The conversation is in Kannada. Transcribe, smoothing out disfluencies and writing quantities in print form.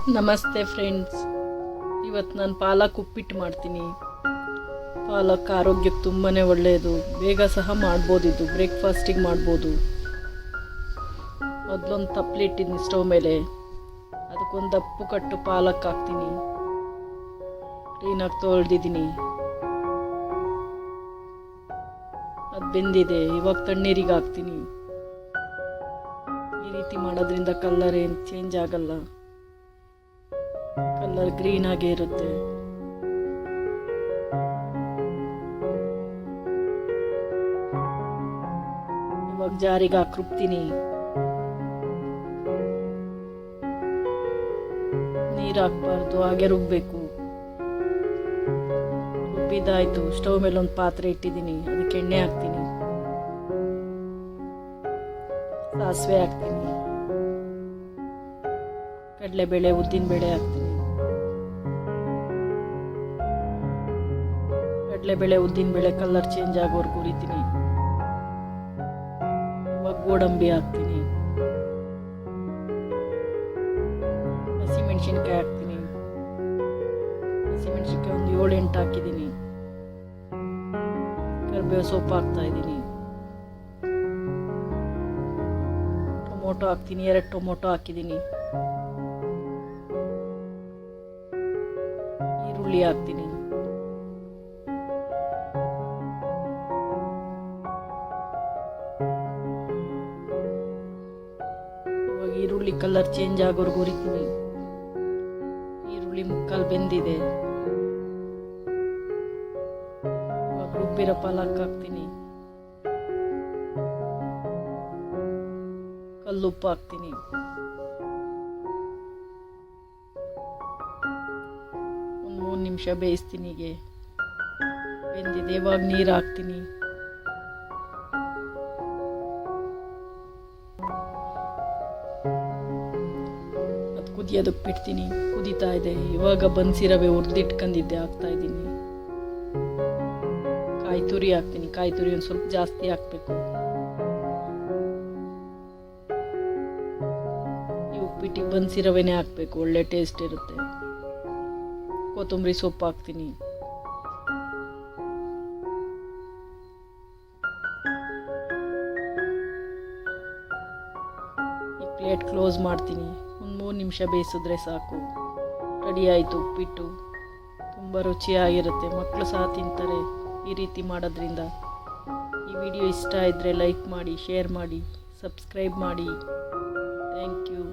ನಮಸ್ತೆ ಫ್ರೆಂಡ್ಸ್, ಇವತ್ತು ನಾನು ಪಾಲಕ್ ಉಪ್ಪಿಟ್ಟು ಮಾಡ್ತೀನಿ. ಪಾಲಕ್ ಆರೋಗ್ಯಕ್ಕೆ ತುಂಬಾ ಒಳ್ಳೆಯದು. ಬೇಗ ಸಹ ಮಾಡ್ಬೋದು. ಇದು ಬ್ರೇಕ್ಫಾಸ್ಟಿಗೆ ಮಾಡ್ಬೋದು. ಮೊದಲೊಂದು ತಪ್ಪಲೆ ಇಟ್ಟಿದ್ದೀನಿ ಸ್ಟವ್ ಮೇಲೆ. ಅದಕ್ಕೊಂದು ದಪ್ಪು ಕಟ್ಟು ಪಾಲಕ್ ಹಾಕ್ತೀನಿ. ಕ್ಲೀನಾಗಿ ತೊಳೆದಿದ್ದೀನಿ. ಅದು ಬೆಂದಿದೆ. ಇವಾಗ ತಣ್ಣೀರಿಗೆ ಹಾಕ್ತೀನಿ. ಈ ರೀತಿ ಮಾಡೋದ್ರಿಂದ ಕಲರ್ ಏನು ಚೇಂಜ್ ಆಗಲ್ಲ. ಕಲರ್ ಗ್ರೀನ್ ಆಗೇ ಇರುತ್ತೆ. ಇವಾಗ ಜಾರಿಗೆ ಹಾಕಿ ರುಬ್ತೀನಿ. ನೀರು ಹಾಕ್ಬಾರ್ದು, ಹಾಗೆ ರುಬ್ಬೇಕು. ರುಬ್ಬಿದಾಯ್ತು. ಸ್ಟವ್ ಮೇಲೆ ಒಂದು ಪಾತ್ರೆ ಇಟ್ಟಿದ್ದೀನಿ. ಅದಕ್ಕೆ ಎಣ್ಣೆ ಹಾಕ್ತೀನಿ. ಸಾಸಿವೆ ಹಾಕ್ತೀನಿ. ಕಡಲೆಬೇಳೆ, ಉದ್ದಿನಬೇಳೆ ಹಾಕ್ತೀನಿ. ಕಡಲೆಬೇಳೆ, ಉದ್ದಿನಬೇಳೆ ಕಲರ್ ಚೇಂಜ್ ಆಗೋವರೆಗೂ ಹುರಿತೀನಿ. ಇವಾಗ ಗೋಡಂಬಿ ಹಾಕ್ತೀನಿ. ಹಸಿಮೆಣಸಿನ್ಕಾಯಿ ಹಾಕ್ತೀನಿ. ಹಸಿಮೆಣಸಿನ್ಕಾಯಿ ಒಂದು 7-8 ಹಾಕಿದ್ದೀನಿ. ಕರಿಬೇವು ಸೊಪ್ಪು ಹಾಕ್ತಾ ಇದ್ದೀನಿ. ಟೊಮೊಟೊ ಹಾಕ್ತೀನಿ. 2 ಟೊಮೊಟೊ ಹಾಕಿದ್ದೀನಿ. ಈರುಳ್ಳಿ ಹಾಕ್ತೀನಿ. ಇವಾಗ ಈರುಳ್ಳಿ ಕಲರ್ ಚೇಂಜ್ ಆಗೋವರೆಗೂ ಹುರಿತೀನಿ. ಈರುಳ್ಳಿ ಮುಕ್ಕಾಲು ಬೆಂದಿದೆ. ಇವಾಗ ರುಬ್ಬಿರೋ ಪಾಲಕ್ ಹಾಕ್ತೀನಿ. ಕಲ್ಲುಪ್ಪು ಹಾಕ್ತೀನಿ. ಒಂದು 3 ನಿಮಿಷ ಬೇಯಿಸ್ತೀನಿ. ಹೀಗೆ ಬೆಂದಿದೆ. ಇವಾಗ ನೀರು ಹಾಕ್ತೀನಿ. ಅದು ಕುದಿಯೋದಕ್ಕೆ ಬಿಡ್ತೀನಿ. ಕುದೀತಾ ಇದೆ. ಇವಾಗ ಬನ್ಸಿರವೆ ಹುರಿದಿಟ್ಕೊಂಡಿದ್ದೆ ಹಾಕ್ತಾ ಇದ್ದೀನಿ. ಕಾಯಿ ತುರಿ ಹಾಕ್ತೀನಿ. ಕಾಯಿ ತುರಿ ಒಂದು ಸ್ವಲ್ಪ ಜಾಸ್ತಿ ಹಾಕ್ಬೇಕು. ಈ ಉಪ್ಪಿಟ್ಟಿಗೆ ಬನ್ಸಿರವೆನೇ ಹಾಕ್ಬೇಕು. ಒಳ್ಳೆ ಟೇಸ್ಟ್ ಇರುತ್ತೆ. ಕೊತ್ತಂಬರಿ ಸೊಪ್ಪು ಹಾಕ್ತೀನಿ. ಈ ಪ್ಲೇಟ್ ಕ್ಲೋಸ್ ಮಾಡ್ತೀನಿ. ಒಂದು 3 ನಿಮಿಷ ಬೇಯಿಸಿದ್ರೆ ಸಾಕು. ರೆಡಿ ಆಯಿತು ಉಪ್ಪಿಟ್ಟು. ತುಂಬ ರುಚಿಯಾಗಿರುತ್ತೆ. ಮಕ್ಕಳು ಸಹ ತಿಂತಾರೆ ಈ ರೀತಿ ಮಾಡೋದ್ರಿಂದ. ಈ ವಿಡಿಯೋ ಇಷ್ಟ ಇದ್ದರೆ ಲೈಕ್ ಮಾಡಿ, ಶೇರ್ ಮಾಡಿ, ಸಬ್ಸ್ಕ್ರೈಬ್ ಮಾಡಿ. Thank you.